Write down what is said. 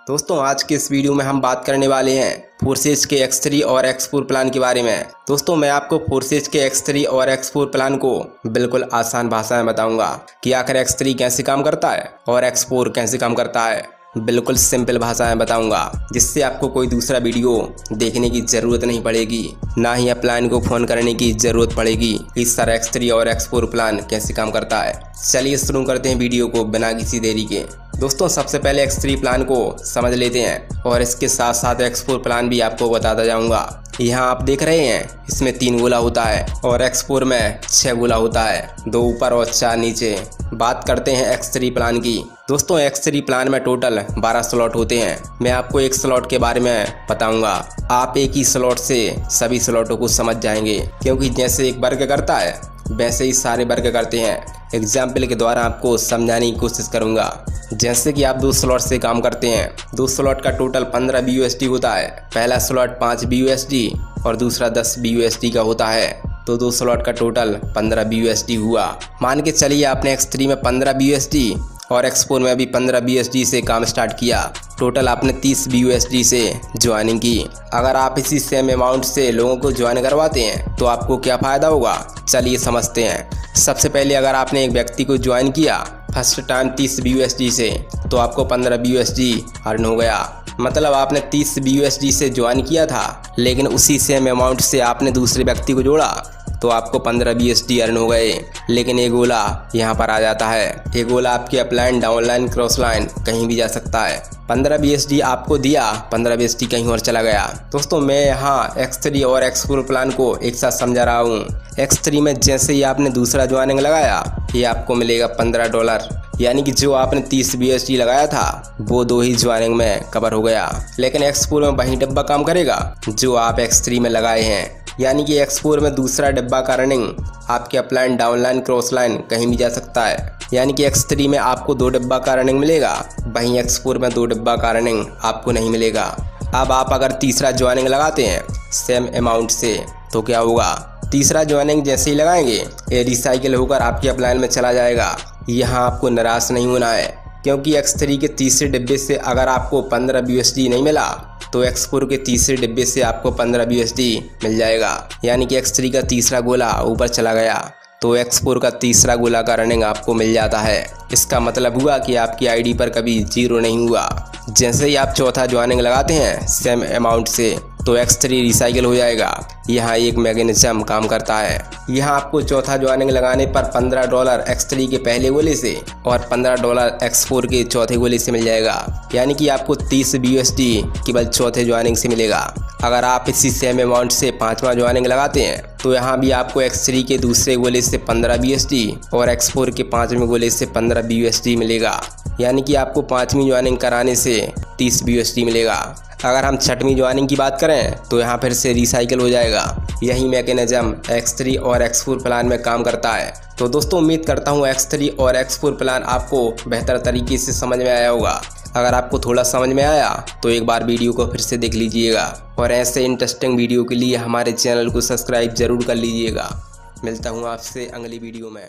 दोस्तों आज के इस वीडियो में हम बात करने वाले हैं फोर्सेज के X3 और X4 प्लान के बारे में। दोस्तों मैं आपको फोर्सेज के X3 और X4 प्लान को बिल्कुल आसान भाषा में बताऊंगा कि आखिर X3 कैसे काम करता है और X4 कैसे काम करता है। बिल्कुल सिंपल भाषा में बताऊंगा जिससे आपको कोई दूसरा वीडियो देखने की ज़रूरत नहीं पड़ेगी, ना ही प्लान को फ़ोन करने की ज़रूरत पड़ेगी। इस सारा X3 और X4 प्लान कैसे काम करता है, चलिए शुरू करते हैं वीडियो को बिना किसी देरी के। दोस्तों सबसे पहले X3 प्लान को समझ लेते हैं और इसके साथ साथ X4 प्लान भी आपको बताता जाऊंगा। यहाँ आप देख रहे हैं इसमें 3 गोला होता है और X4 में 6 गोला होता है, 2 ऊपर और 4 नीचे। बात करते हैं X3 प्लान की। दोस्तों X3 प्लान में टोटल 12 स्लॉट होते हैं। मैं आपको एक स्लॉट के बारे में बताऊंगा, आप एक ही स्लॉट से सभी स्लॉटों को समझ जाएंगे, क्योंकि जैसे एक वर्ग करता है वैसे ही सारे वर्ग करते हैं। एग्जाम्पल के द्वारा आपको समझाने की कोशिश करूंगा। जैसे कि आप 2 स्लॉट से काम करते हैं, 2 स्लॉट का टोटल 15 BUSD होता है। पहला स्लॉट 5 BUSD और दूसरा 10 BUSD का होता है, तो 2 स्लॉट का टोटल 15 BUSD हुआ। मान के चलिए आपने X3 में 15 BUSD और X4 में भी 15 BUSD से काम स्टार्ट किया। टोटल आपने 30 BUSD से ज्वाइनिंग की। अगर आप इसी सेम अमाउंट से लोगों को ज्वाइन करवाते हैं तो आपको क्या फ़ायदा होगा, चलिए समझते हैं। सबसे पहले अगर आपने एक व्यक्ति को ज्वाइन किया फर्स्ट टाइम 30 BUSD से, तो आपको 15 BUSD अर्न हो गया। मतलब आपने 30 BUSD से ज्वाइन किया था, लेकिन उसी सेम अमाउंट से आपने दूसरे व्यक्ति को जोड़ा तो आपको 15 BUSD अर्न हो गए। लेकिन ये गोला यहाँ पर आ जाता है। ये गोला आपकी अपलाइन, डाउनलाइन, क्रॉस लाइन कहीं भी जा सकता है। 15 BUSD आपको दिया, 15 BUSD कहीं और चला गया। दोस्तों मैं यहाँ X3 और X4 प्लान को एक साथ समझा रहा हूँ। X3 में जैसे ही आपने दूसरा ज्वाइनिंग लगाया, ये आपको मिलेगा $15, यानी कि जो आपने 30 BUSD लगाया था वो 2 ही ज्वाइनिंग में कवर हो गया। लेकिन X4 में वही डब्बा काम करेगा जो आप X3 में लगाए हैं, यानी कि X4 में दूसरा डब्बा का रनिंग आपके अपलाइन, डाउनलाइन, क्रॉस लाइन कहीं भी जा सकता है। यानी कि X3 में आपको 2 डब्बा का रनिंग मिलेगा, वहीं X4 में 2 डब्बा का रनिंग आपको नहीं मिलेगा। अब आप अगर तीसरा ज्वाइनिंग लगाते हैं सेम अमाउंट से तो क्या होगा, तीसरा ज्वाइनिंग जैसे ही लगाएंगे ये रिसाइकिल होकर आपके अपलाइन में चला जाएगा। यहाँ आपको निराश नहीं होना है, क्योंकि X3 के तीसरे डिब्बे से अगर आपको 15 BUSD नहीं मिला तो X4 के तीसरे डिब्बे से आपको 15 BUSD मिल जाएगा। यानी कि X3 का तीसरा गोला ऊपर चला गया तो X4 का तीसरा गोला का रनिंग आपको मिल जाता है। इसका मतलब हुआ कि आपकी आईडी पर कभी 0 नहीं हुआ। जैसे ही आप चौथा ज्वाइनिंग लगाते हैं सेम अमाउंट से तो X3 रिसाइकिल हो जाएगा। यहाँ एक मैकेनिज्म काम करता है। यहाँ आपको चौथा ज्वाइनिंग लगाने पर $15 X3 के पहले गोले से और $15 X4 के चौथे गोले से मिल जाएगा। यानी कि आपको 30 BUSD केवल चौथे ज्वाइनिंग से मिलेगा। अगर आप इसी सेम अमाउंट से 5वां ज्वाइनिंग लगाते हैं तो यहाँ भी आपको X3 के दूसरे गोले से 15 BUSD और X4 के 5वें गोले से 15 BUSD मिलेगा। यानी कि आपको 5वीं ज्वाइनिंग कराने से 30 BUSD मिलेगा। अगर हम 6वीं ज्वाइनिंग की बात करें तो यहाँ फिर से रिसाइकिल हो जाएगा। यही मैकेनिज्म X3 और X4 प्लान में काम करता है। तो दोस्तों उम्मीद करता हूँ X3 और X4 प्लान आपको बेहतर तरीके से समझ में आया होगा। अगर आपको थोड़ा समझ में आया तो एक बार वीडियो को फिर से देख लीजिएगा और ऐसे इंटरेस्टिंग वीडियो के लिए हमारे चैनल को सब्सक्राइब जरूर कर लीजिएगा। मिलता हूँ आपसे अगली वीडियो में।